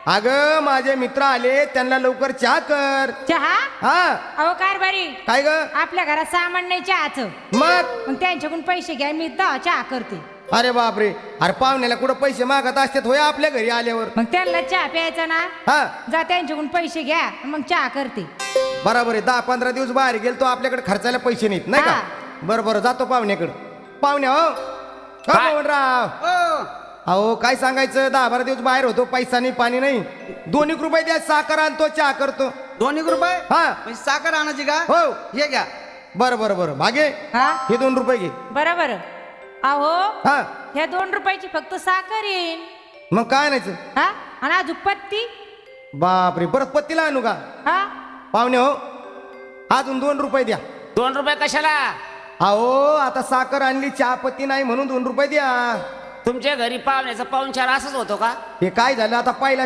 अगं माझे मित्र आले, त्यांना लवकर चहा कर. चहा? हा. अहो कारभारी, काय ग? आपल्या घरात सामान नाही चहाचं. मग त्यांच्याकडून पैसे घ्या, मी चहा करते. अरे बापरे, अरे पाहुण्याला कुठं पैसे मागत असतात होय आपल्या घरी आल्यावर. मग त्यांना चहा प्यायचा ना, हा जा त्यांच्याकडून पैसे घ्या, मग चहा करते. बरोबर आहे. 10-15 दिवस बाहेर गेलतो, आपल्याकडे खर्चायला पैसे नाहीत नाही का? हा. बरं बरं, जातो पाहुण्याकडे. पाहुण्या हो राव, अहो काय सांगायचं, 10-12 दिवस बाहेर होतो, पैसा नाही पाणी नाही. 2 रुपये द्या, साखर आणतो, चहा करतो. 2 रुपये? हा म्हणजे साखर आणायची का? हो. हे घ्या. बरं बरं बरं, भागे हा हे 2 रुपये घे. बरोबर. अहो हा ह्या 2 रुपयाची फक्त साखर येईल. मग काय आणायचं? हा आणि अजून पत्ती. बापरे, परत पत्तीला आणू का? हा पाहुणे हो, अजून 2 रुपये द्या. 2 रुपये कशाला? अहो आता साखर आणली, चहापत्ती नाही म्हणून 2 रुपये द्या. तुमच्या घरी पाहुण्याचा पाहुणचार असंच होतो का? हे काय झालं आता, पहिला